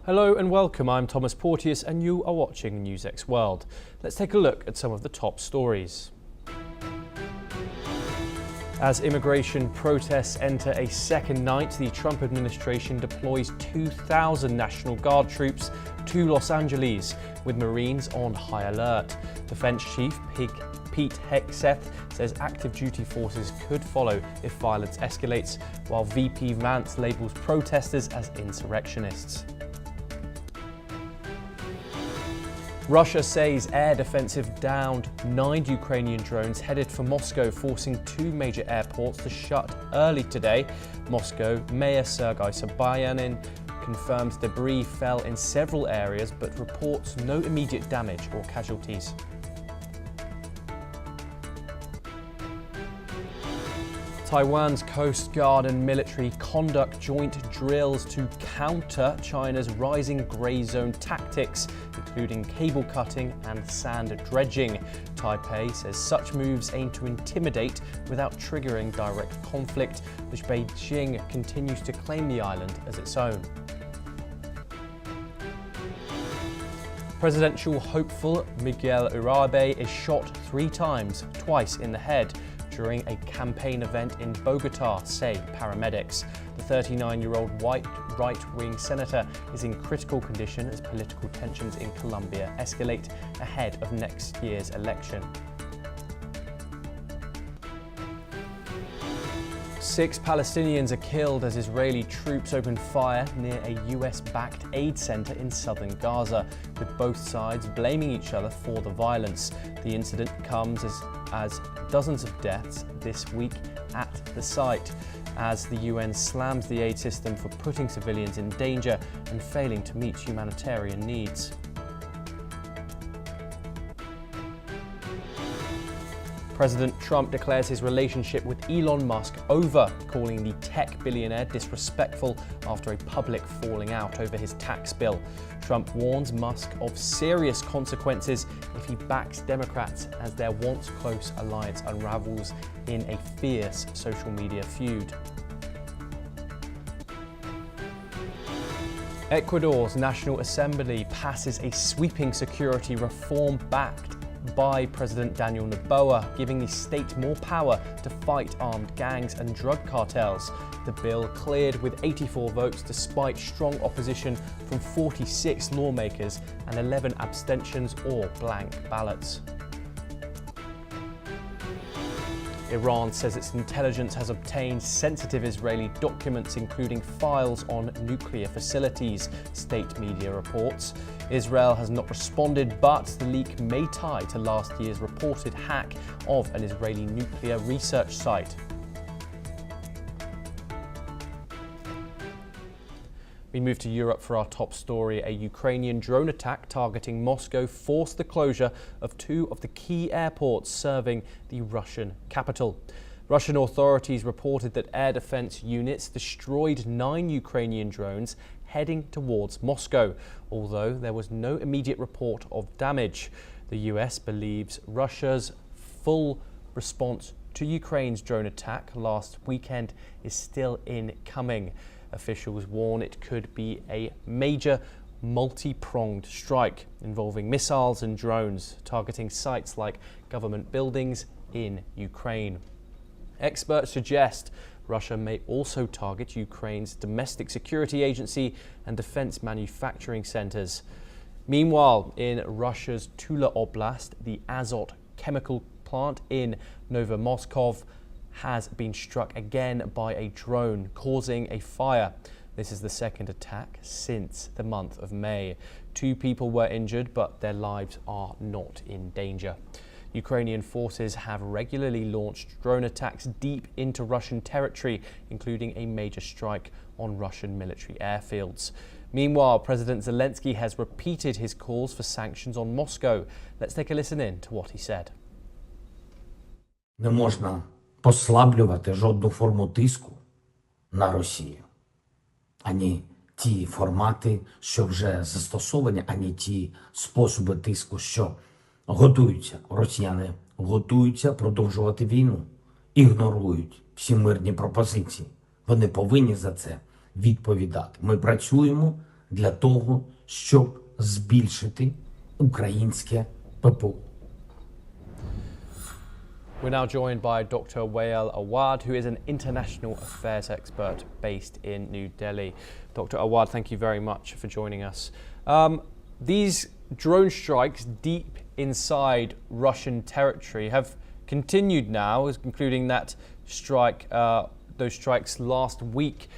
Hello and welcome, I'm Thomas Porteous and you are watching NewsX World. Let's take a look at some of the top stories. As immigration protests enter a second night, the Trump administration deploys 2,000 National Guard troops to Los Angeles, with Marines on high alert. Defense Chief Pete Hegseth says active duty forces could follow if violence escalates, while VP Vance labels protesters as insurrectionists. Russia says air defensive downed 9 Ukrainian drones headed for Moscow, forcing 2 major airports to shut early today. Moscow Mayor Sergei Sobyanin confirms debris fell in several areas but reports no immediate damage or casualties. Taiwan's Coast Guard and military conduct joint drills to counter China's rising grey zone tactics, including cable cutting and sand dredging. Taipei says such moves aim to intimidate without triggering direct conflict, which Beijing continues to claim the island as its own. Presidential hopeful Miguel Uribe is shot 3 times, twice in the head, during a campaign event in Bogota, say paramedics. The 39-year-old white right-wing senator is in critical condition as political tensions in Colombia escalate ahead of next year's election. 6 Palestinians are killed as Israeli troops open fire near a US-backed aid center in southern Gaza, with both sides blaming each other for the violence. The incident comes as dozens of deaths this week at the site, as the UN slams the aid system for putting civilians in danger and failing to meet humanitarian needs. President Trump declares his relationship with Elon Musk over, calling the tech billionaire disrespectful after a public falling out over his tax bill. Trump warns Musk of serious consequences if he backs Democrats as their once close alliance unravels in a fierce social media feud. Ecuador's National Assembly passes a sweeping security reform backed by President Daniel Noboa, giving the state more power to fight armed gangs and drug cartels. The bill cleared with 84 votes despite strong opposition from 46 lawmakers and 11 abstentions or blank ballots. Iran says its intelligence has obtained sensitive Israeli documents, including files on nuclear facilities, state media reports. Israel has not responded, but the leak may tie to last year's reported hack of an Israeli nuclear research site. We move to Europe for our top story. A Ukrainian drone attack targeting Moscow forced the closure of 2 of the key airports serving the Russian capital. Russian authorities reported that air defense units destroyed 9 Ukrainian drones heading towards Moscow, although there was no immediate report of damage. The US believes Russia's full response to Ukraine's drone attack last weekend is still incoming. Officials warn it could be a major multi-pronged strike involving missiles and drones targeting sites like government buildings in Ukraine. Experts suggest Russia may also target Ukraine's domestic security agency and defense manufacturing centers. Meanwhile, in Russia's Tula Oblast, the Azot chemical plant in Novomoskhov has been struck again by a drone, causing a fire. This is the second attack since the month of May. 2 people were injured, but their lives are not in danger. Ukrainian forces have regularly launched drone attacks deep into Russian territory, including a major strike on Russian military airfields. Meanwhile, President Zelensky has repeated his calls for sanctions on Moscow. Let's take a listen in to what he said. Не можна послаблювати жодну форму тиску на Росію. Ані ті формати, що вже застосовані, ані ті способи тиску, що готуються. Росіяни готуються продовжувати війну, ігнорують всі мирні пропозиції. Вони повинні за це відповідати. Ми працюємо для того, щоб збільшити українське ППО. We're now joined by Dr. Wael Awad, who is an international affairs expert based in New Delhi. Dr. Awad, thank you very much for joining us. These drone strikes deep inside Russian territory have continued now, including that strike, those strikes last week,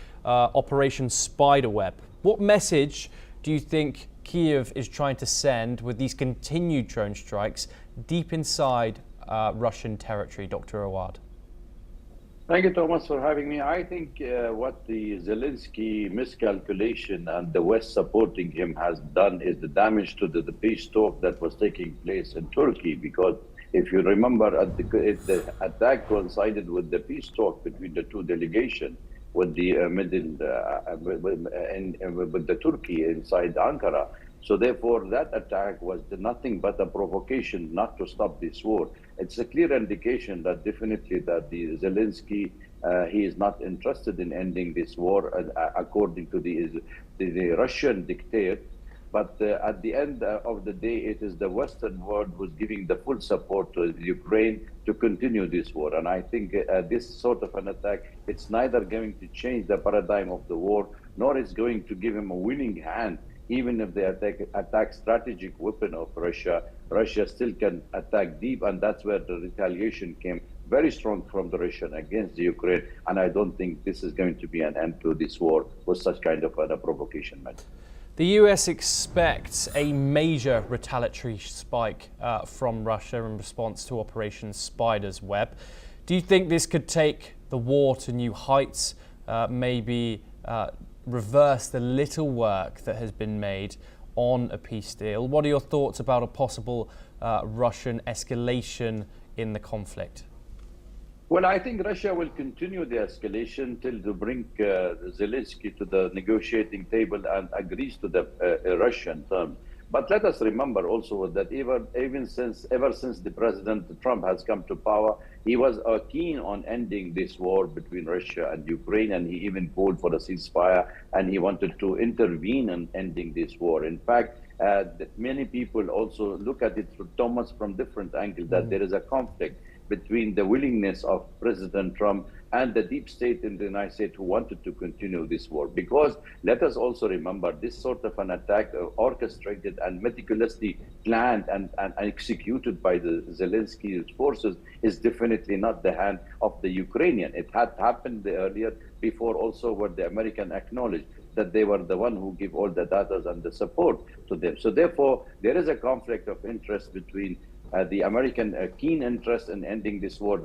Operation Spiderweb. What message do you think Kyiv is trying to send with these continued drone strikes deep inside Russian territory, Dr. Awad? Thank you, Thomas, for having me. I think what the Zelensky miscalculation and the West supporting him has done is the damage to the peace talk that was taking place in Turkey. Because if you remember, the attack coincided with the peace talk between the two delegations with the with the Turkey inside Ankara. So therefore, that attack was nothing but a provocation not to stop this war. It's a clear indication that definitely that the Zelensky, he is not interested in ending this war according to the Russian dictate. But at the end of the day, it is the Western world who's giving the full support to Ukraine to continue this war. And I think this sort of an attack, it's neither going to change the paradigm of the war, nor is going to give him a winning hand. Even if they attack strategic weapon of Russia, Russia still can attack deep, and that's where the retaliation came very strong from the Russian against the Ukraine. And I don't think this is going to be an end to this war with such kind of a provocation method. The US expects a major retaliatory spike from Russia in response to Operation Spider's Web. Do you think this could take the war to new heights, maybe reverse the little work that has been made on a peace deal? What are your thoughts about a possible Russian escalation in the conflict? Well, I think Russia will continue the escalation till to bring Zelensky to the negotiating table and agrees to the Russian terms. But let us remember also that ever since the President Trump has come to power, he was keen on ending this war between Russia and Ukraine, and he even called for a ceasefire, and he wanted to intervene in ending this war. In fact, many people also look at it through Thomas from different angles, that there is a conflict between the willingness of President Trump and the deep state in the United States who wanted to continue this war. Because let us also remember, this sort of an attack orchestrated and meticulously planned and executed by the Zelensky forces is definitely not the hand of the Ukrainian. It had happened earlier before also where the American acknowledged that they were the one who give all the data and the support to them. So therefore, there is a conflict of interest between the American keen interest in ending this war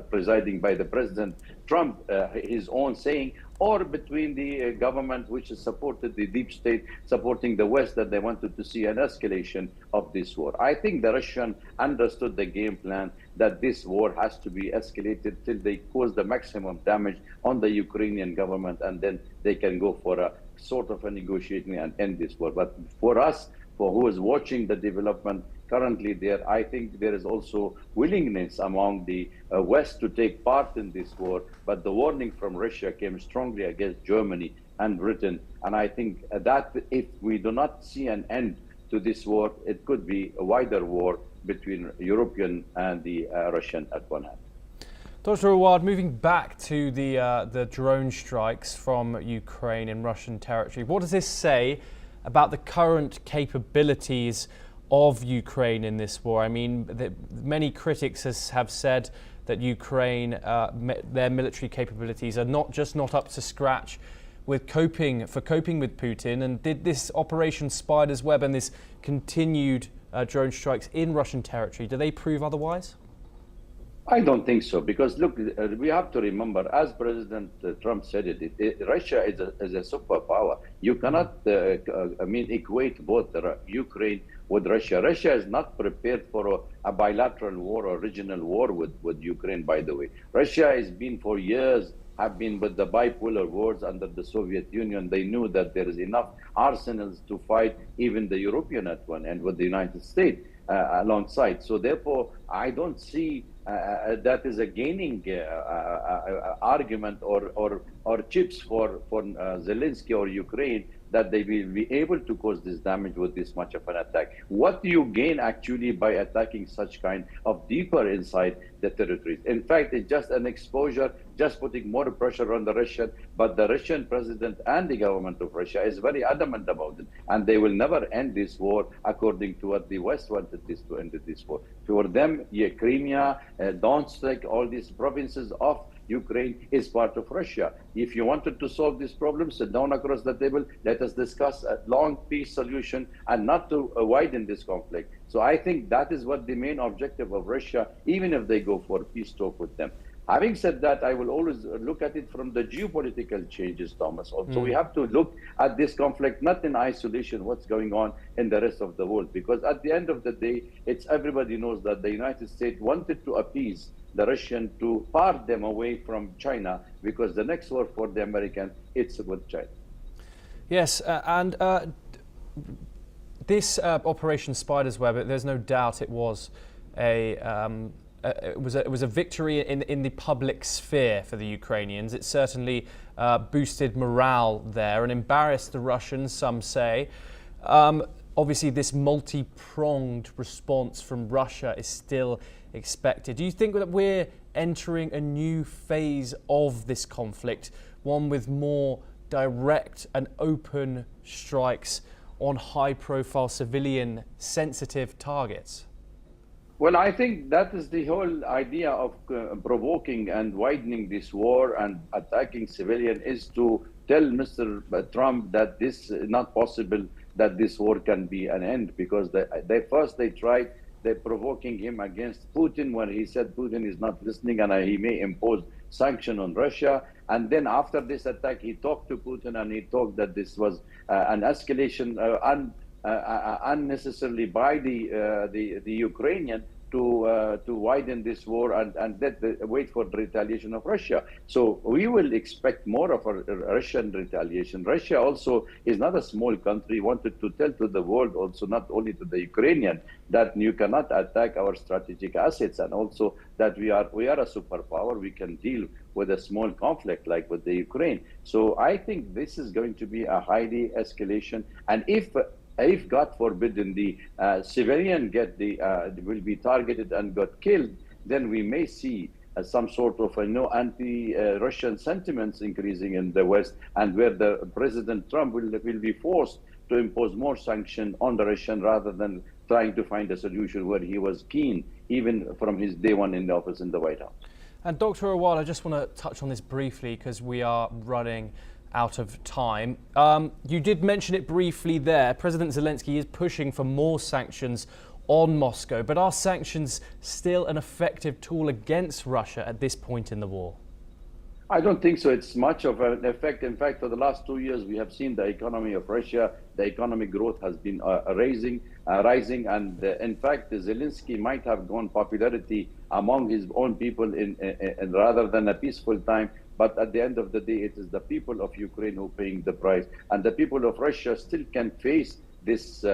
presiding by the President Trump, his own saying, or between the government which has supported the deep state, supporting the West, that they wanted to see an escalation of this war. I think the Russian understood the game plan that this war has to be escalated till they cause the maximum damage on the Ukrainian government, and then they can go for a sort of a negotiating and end this war. But for us, for who is watching the development currently there, I think there is also willingness among the West to take part in this war. But the warning from Russia came strongly against Germany and Britain. And I think that if we do not see an end to this war, it could be a wider war between European and the Russian at one hand. Dr. Awad, moving back to the drone strikes from Ukraine in Russian territory, what does this say about the current capabilities of Ukraine in this war? I mean, many critics have said that Ukraine, their military capabilities are not up to scratch with coping with Putin. And did this Operation Spider's Web and this continued drone strikes in Russian territory, do they prove otherwise? I don't think so, because look, we have to remember, as President Trump said Russia is a superpower. You cannot, equate both Ukraine with Russia. Russia is not prepared for a bilateral war or regional war with Ukraine, by the way. Russia has been for years, have been with the bipolar wars under the Soviet Union. They knew that there is enough arsenals to fight even the European at one end with the United States alongside. So therefore, I don't see that is a gaining argument or chips for Zelensky or Ukraine that they will be able to cause this damage with this much of an attack. What do you gain actually by attacking such kind of deeper inside the territories? In fact, it's just an exposure, just putting more pressure on the Russian, but the Russian president and the government of Russia is very adamant about it, and they will never end this war according to what the West wanted this to end this war. For them, Crimea, Donetsk, all these provinces of Ukraine is part of Russia. If you wanted to solve this problem, sit down across the table, let us discuss a long peace solution and not to widen this conflict. So I think that is what the main objective of Russia, even if they go for a peace talk with them. Having said that, I will always look at it from the geopolitical changes, Thomas. Also, we have to look at this conflict not in isolation, what's going on in the rest of the world, because at the end of the day, it's everybody knows that the United States wanted to appease the Russian to part them away from China, because the next war for the American, it's with China. Yes, and this Operation Spider's Web, there's no doubt it was it was a victory in the public sphere for the Ukrainians. It certainly boosted morale there and embarrassed the Russians, some say. Obviously, this multi-pronged response from Russia is still expected. Do you think that we're entering a new phase of this conflict, one with more direct and open strikes on high-profile civilian sensitive targets? Well, I think that is the whole idea of provoking and widening this war and attacking civilian, is to tell Mr. Trump that this is not possible, that this war can be an end, because they tried, they're provoking him against Putin when he said Putin is not listening and he may impose sanction on Russia. And then after this attack, he talked to Putin and he talked that this was an escalation unnecessarily by the Ukrainian to widen this war and wait for the retaliation of Russia. So we will expect more of a Russian retaliation. Russia also is not a small country, wanted to tell to the world also, not only to the Ukrainian, that you cannot attack our strategic assets, and also that we are a superpower. We can deal with a small conflict like with the Ukraine. So I think this is going to be a highly escalation. And if God forbid the civilian will be targeted and got killed, then we may see some sort of anti-Russian sentiments increasing in the West, and where the President Trump will be forced to impose more sanction on the Russian rather than trying to find a solution where he was keen, even from his day one in the office in the White House. And Dr. Awad, I just want to touch on this briefly because we are running out of time. You did mention it briefly there. President Zelensky is pushing for more sanctions on Moscow, but are sanctions still an effective tool against Russia at this point in the war? I don't think so. It's much of an effect. In fact, for the last 2 years, we have seen the economy of Russia, the economic growth has been rising. And in fact, Zelensky might have gone popularity among his own people in rather than a peaceful time. But at the end of the day, it is the people of Ukraine who are paying the price. And the people of Russia still can face this,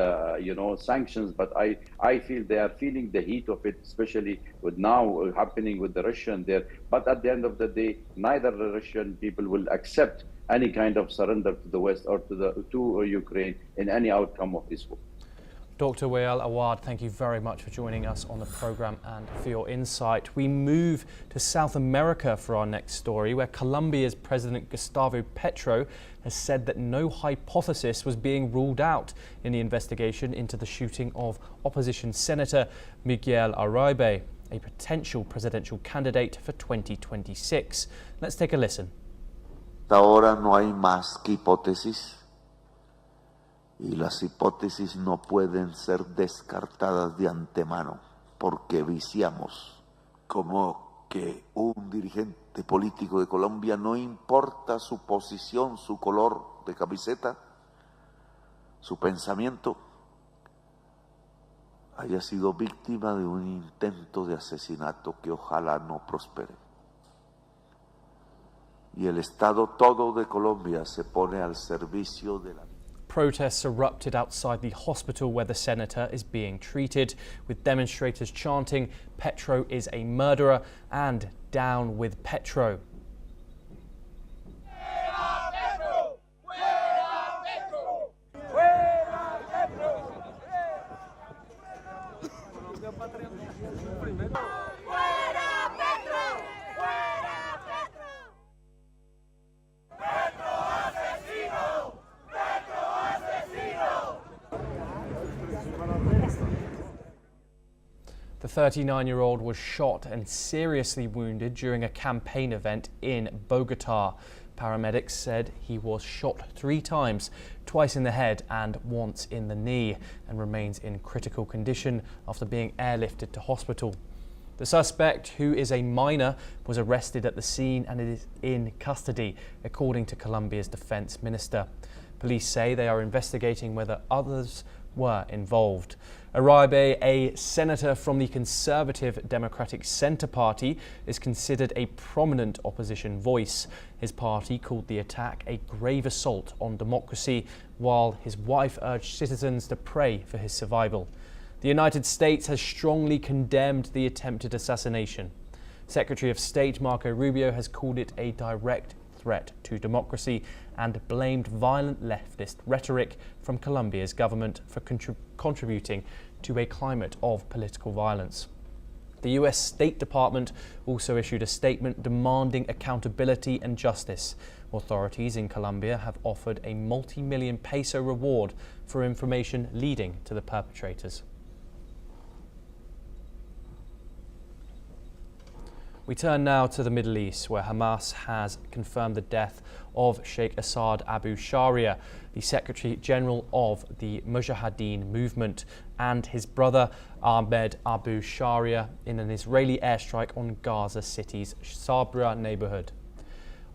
sanctions. But I feel they are feeling the heat of it, especially with now happening with the Russian there. But at the end of the day, neither the Russian people will accept any kind of surrender to the West or to Ukraine in any outcome of this war. Dr. Wael Awad, thank you very much for joining us on the programme and for your insight. We move to South America for our next story, where Colombia's President Gustavo Petro has said that no hypothesis was being ruled out in the investigation into the shooting of opposition Senator Miguel Uribe, a potential presidential candidate for 2026. Let's take a listen. Ahora no hay más que hipótesis. Y las hipótesis no pueden ser descartadas de antemano porque viciamos como que un dirigente político de Colombia, no importa su posición, su color de camiseta, su pensamiento, haya sido víctima de un intento de asesinato que ojalá no prospere. Y el Estado todo de Colombia se pone al servicio de la... Protests erupted outside the hospital where the senator is being treated, with demonstrators chanting, "Petro is a murderer" and "Down with Petro." 39-year-old was shot and seriously wounded during a campaign event in Bogota. Paramedics said he was shot 3 times, twice in the head and once in the knee, and remains in critical condition after being airlifted to hospital. The suspect, who is a minor, was arrested at the scene and is in custody, according to Colombia's defense minister. Police say they are investigating whether others were involved. Uribe, a senator from the Conservative Democratic Center Party, is considered a prominent opposition voice. His party called the attack a grave assault on democracy, while his wife urged citizens to pray for his survival. The United States has strongly condemned the attempted assassination. Secretary of State Marco Rubio has called it a direct threat to democracy and blamed violent leftist rhetoric from Colombia's government for contributing to a climate of political violence. The US State Department also issued a statement demanding accountability and justice. Authorities in Colombia have offered a multi-million peso reward for information leading to the perpetrators. We turn now to the Middle East, where Hamas has confirmed the death of Sheikh Asaad Abu Sharia, the Secretary General of the Mujahideen Movement, and his brother Ahmed Abu Sharia in an Israeli airstrike on Gaza City's Sabra neighborhood.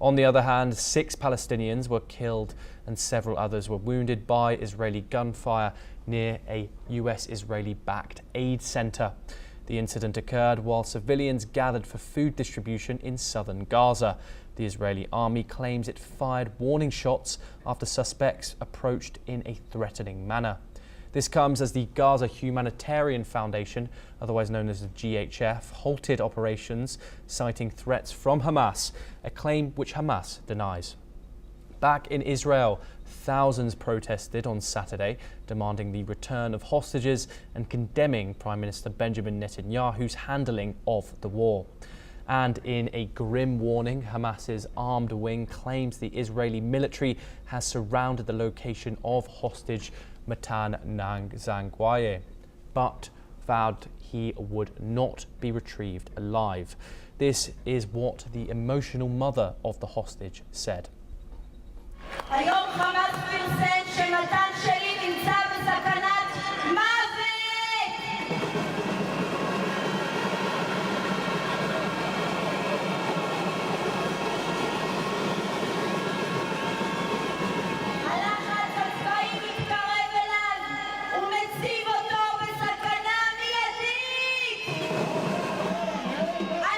On the other hand, 6 Palestinians were killed and several others were wounded by Israeli gunfire near a US-Israeli-backed aid center. The incident occurred while civilians gathered for food distribution in southern Gaza. The Israeli army claims it fired warning shots after suspects approached in a threatening manner. This comes as the Gaza Humanitarian Foundation, otherwise known as the GHF, halted operations, citing threats from Hamas, a claim which Hamas denies. Back in Israel, thousands protested on Saturday, demanding the return of hostages and condemning Prime Minister Benjamin Netanyahu's handling of the war. And in a grim warning, Hamas's armed wing claims the Israeli military has surrounded the location of hostage Matan Zangwaye, but vowed he would not be retrieved alive. This is what the emotional mother of the hostage said. היום חמאס פרסם שמתן שלי נמצא בסכנת מוות! הלחץ הצבאי מתקרב אליו ומציב אותו בסכנה מיידית!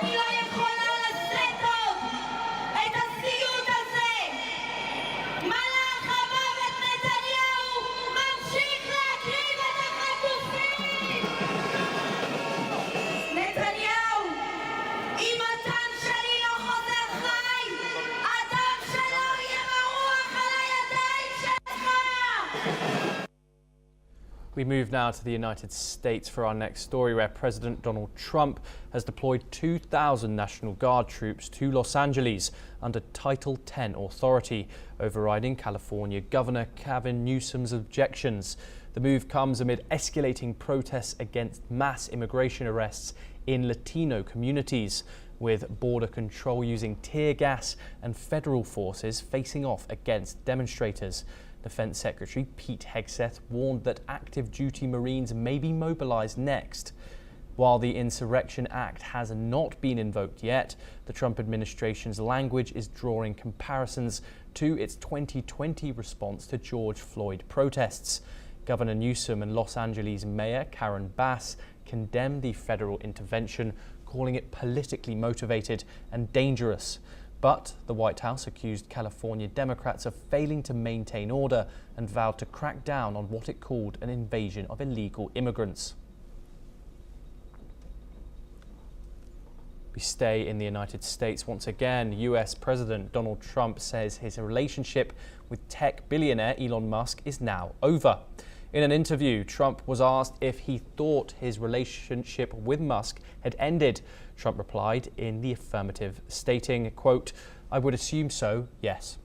אני לא יכולה לשאת עוד את הסיוט הזה! מלאך המוות נתניהו ממשיך להקריב את החטופים! נתניהו, אם מתן שלי לא חוזר חי, הדם שלו יהיה מרוח על הידיים שלך! We move now to the United States for our next story, where President Donald Trump has deployed 2,000 National Guard troops to Los Angeles under Title X authority, overriding California Governor Gavin Newsom's objections. The move comes amid escalating protests against mass immigration arrests in Latino communities, with border control using tear gas and federal forces facing off against demonstrators. Defense Secretary Pete Hegseth warned that active duty Marines may be mobilized next. While the Insurrection Act has not been invoked yet, the Trump administration's language is drawing comparisons to its 2020 response to George Floyd protests. Governor Newsom and Los Angeles Mayor Karen Bass condemned the federal intervention, calling it politically motivated and dangerous. But the White House accused California Democrats of failing to maintain order and vowed to crack down on what it called an invasion of illegal immigrants. We stay in the United States once again. US President Donald Trump says his relationship with tech billionaire Elon Musk is now over. In an interview, Trump was asked if he thought his relationship with Musk had ended. Trump replied in the affirmative, stating, quote, "I would assume so, yes."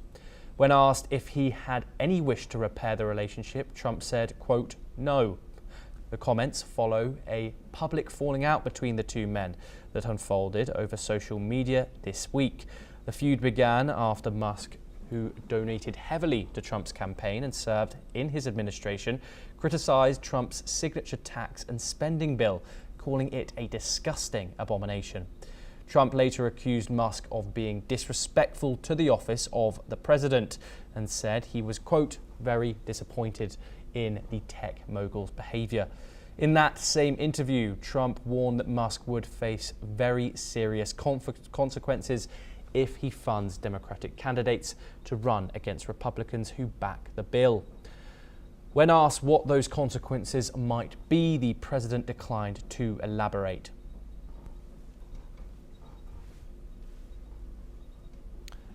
When asked if he had any wish to repair the relationship, Trump said, quote, "No." The comments follow a public falling out between the two men that unfolded over social media this week. The feud began after Musk, who donated heavily to Trump's campaign and served in his administration, criticized Trump's signature tax and spending bill, calling it a disgusting abomination. Trump later accused Musk of being disrespectful to the office of the president and said he was, quote, very disappointed in the tech mogul's behavior. In that same interview, Trump warned that Musk would face very serious consequences if he funds Democratic candidates to run against Republicans who back the bill. When asked what those consequences might be, the president declined to elaborate.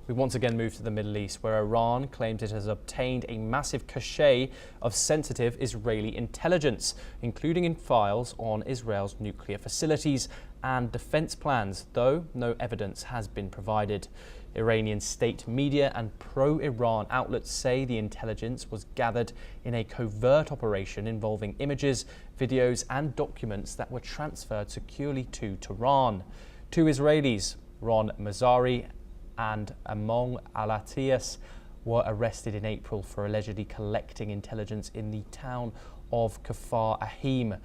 We once again move to the Middle East, where Iran claims it has obtained a massive cache of sensitive Israeli intelligence, including in files on Israel's nuclear facilities and defense plans, though no evidence has been provided. Iranian state media and pro-Iran outlets say the intelligence was gathered in a covert operation involving images, videos and documents that were transferred securely to Tehran. Two Israelis, Ron Mazari and Among Alatias, were arrested in April for allegedly collecting intelligence in the town of Kfar Ahim,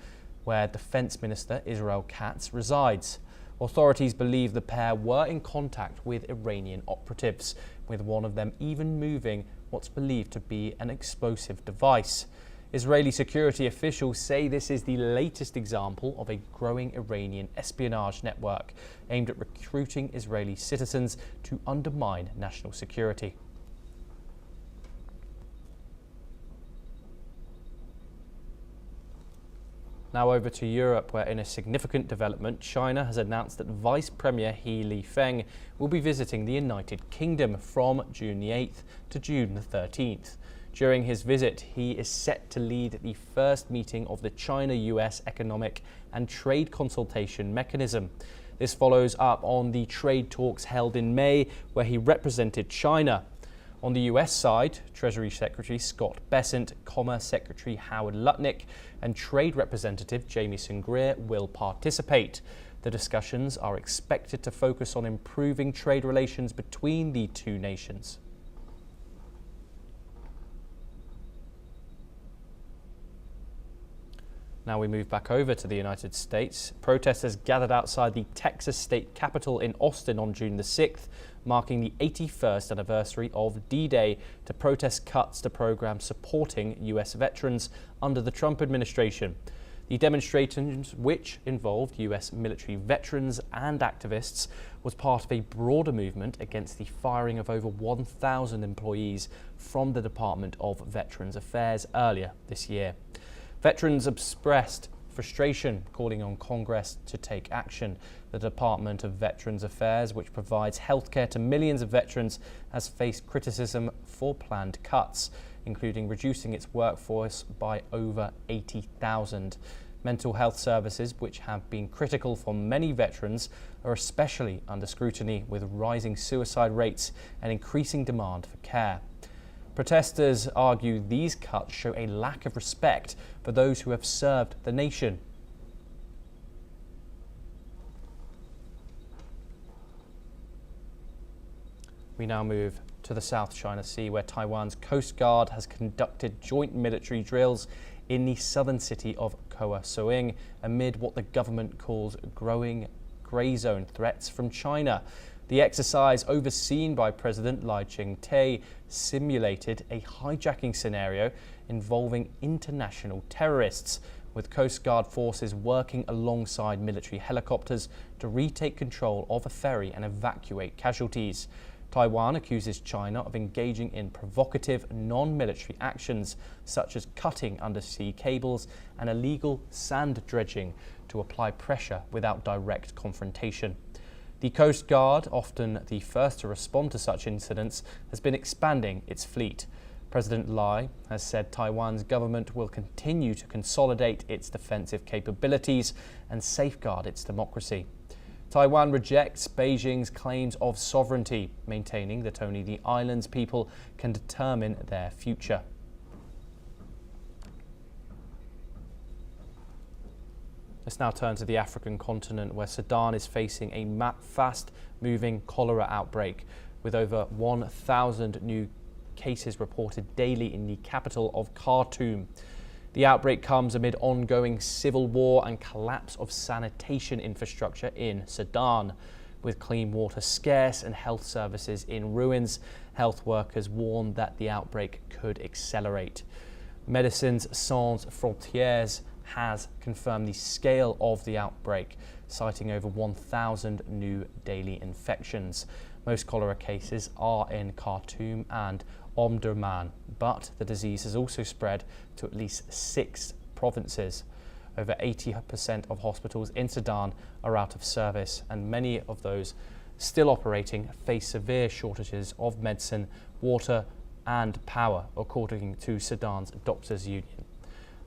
where Defense Minister Israel Katz resides. Authorities believe the pair were in contact with Iranian operatives, with one of them even moving what's believed to be an explosive device. Israeli security officials say this is the latest example of a growing Iranian espionage network aimed at recruiting Israeli citizens to undermine national security. Now over to Europe, where in a significant development, China has announced that Vice Premier He Lifeng will be visiting the United Kingdom from June the 8th to June the 13th. During his visit, he is set to lead the first meeting of the China-US Economic and Trade Consultation Mechanism. This follows up on the trade talks held in May, where he represented China. On the US side, Treasury Secretary Scott Bessent, Commerce Secretary Howard Lutnick, and Trade Representative Jamieson Greer will participate. The discussions are expected to focus on improving trade relations between the two nations. Now we move back over to the United States. Protesters gathered outside the Texas state capitol in Austin on June the 6th, marking the 81st anniversary of D-Day, to protest cuts to programs supporting US veterans under the Trump administration. The demonstrations, which involved US military veterans and activists, was part of a broader movement against the firing of over 1,000 employees from the Department of Veterans Affairs earlier this year. Veterans expressed frustration, calling on Congress to take action. The Department of Veterans Affairs, which provides healthcare to millions of veterans, has faced criticism for planned cuts, including reducing its workforce by over 80,000. Mental health services, which have been critical for many veterans, are especially under scrutiny, with rising suicide rates and increasing demand for care. Protesters argue these cuts show a lack of respect for those who have served the nation. We now move to the South China Sea, where Taiwan's Coast Guard has conducted joint military drills in the southern city of Koh Soing amid what the government calls growing grey zone threats from China. The exercise, overseen by President Lai Ching-te, simulated a hijacking scenario involving international terrorists, with Coast Guard forces working alongside military helicopters to retake control of a ferry and evacuate casualties. Taiwan accuses China of engaging in provocative non-military actions, such as cutting undersea cables and illegal sand dredging, to apply pressure without direct confrontation. The Coast Guard, often the first to respond to such incidents, has been expanding its fleet. President Lai has said Taiwan's government will continue to consolidate its defensive capabilities and safeguard its democracy. Taiwan rejects Beijing's claims of sovereignty, maintaining that only the island's people can determine their future. Let's now turn to the African continent, where Sudan is facing a fast-moving cholera outbreak, with over 1,000 new cases reported daily in the capital of Khartoum. The outbreak comes amid ongoing civil war and collapse of sanitation infrastructure in Sudan. With clean water scarce and health services in ruins, health workers warn that the outbreak could accelerate. Médecins Sans Frontières has confirmed the scale of the outbreak, citing over 1,000 new daily infections. Most cholera cases are in Khartoum and Omdurman, but the disease has also spread to at least 6 provinces. Over 80% of hospitals in Sudan are out of service, and many of those still operating face severe shortages of medicine, water and power, according to Sudan's Doctors' Union.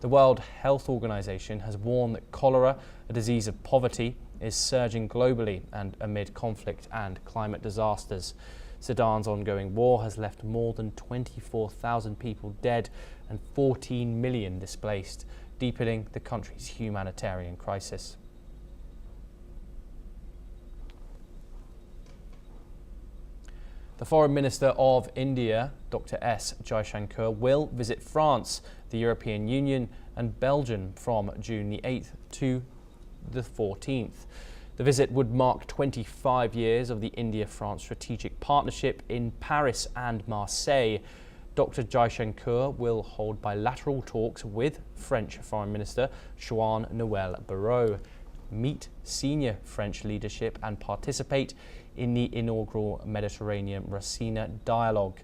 The World Health Organization has warned that cholera, a disease of poverty, is surging globally and amid conflict and climate disasters. Sudan's ongoing war has left more than 24,000 people dead and 14 million displaced, deepening the country's humanitarian crisis. The Foreign Minister of India, Dr. S. Jaishankar, will visit France, the European Union and Belgium from June the 8th to the 14th. The visit would mark 25 years of the India-France strategic partnership in Paris and Marseille. Dr. Jaishankar will hold bilateral talks with French Foreign Minister Jean-Noël Barrot, meet senior French leadership and participate in the inaugural Mediterranean-Rasina dialogue.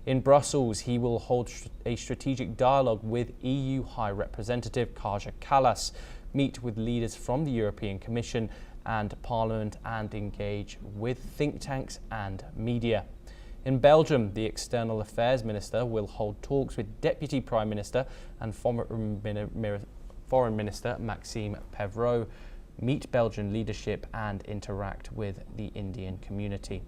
In Brussels, he will hold a strategic dialogue with EU High Representative Kaja Kallas, meet with leaders from the European Commission and Parliament and engage with think tanks and media. In Belgium, the External Affairs Minister will hold talks with Deputy Prime Minister and Foreign Minister Maxime Pévreau, meet Belgian leadership and interact with the Indian community.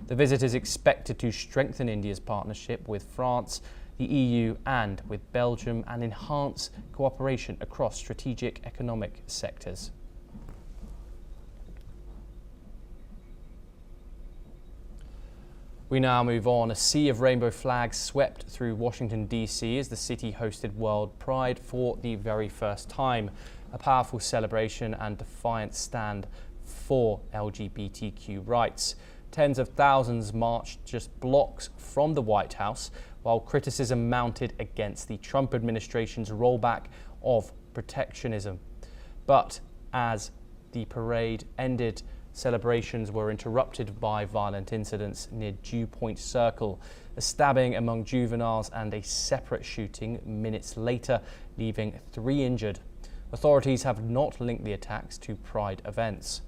The visit is expected to strengthen India's partnership with France, the EU and with Belgium, and enhance cooperation across strategic economic sectors. We now move on. A sea of rainbow flags swept through Washington, D.C. as the city hosted World Pride for the very first time. A powerful celebration and defiant stand for LGBTQ rights. Tens of thousands marched just blocks from the White House, while criticism mounted against the Trump administration's rollback of protectionism. But as the parade ended, celebrations were interrupted by violent incidents near Dew Point Circle, a stabbing among juveniles and a separate shooting minutes later, leaving 3 injured. Authorities have not linked the attacks to Pride events.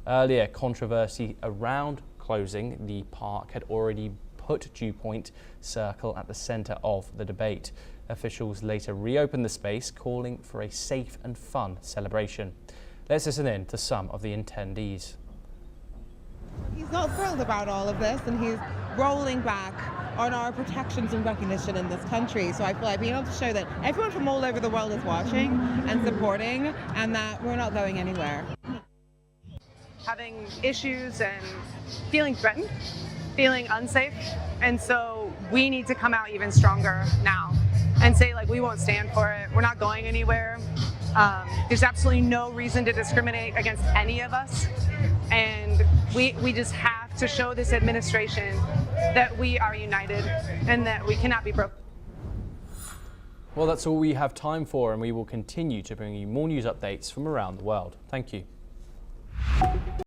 Earlier, controversy around closing the park had already put Dew Point Circle at the centre of the debate. Officials later reopened the space, calling for a safe and fun celebration. Let's listen in to some of the attendees. He's not thrilled about all of this, and he's rolling back on our protections and recognition in this country. So I feel like being able to show that everyone from all over the world is watching and supporting, and that we're not going anywhere. Having issues and feeling threatened, feeling unsafe, and so we need to come out even stronger now and say, like, we won't stand for it, we're not going anywhere. There's absolutely no reason to discriminate against any of us, and we just have to show this administration that we are united and that we cannot be broken. Well, that's all we have time for, and we will continue to bring you more news updates from around the world. Thank you.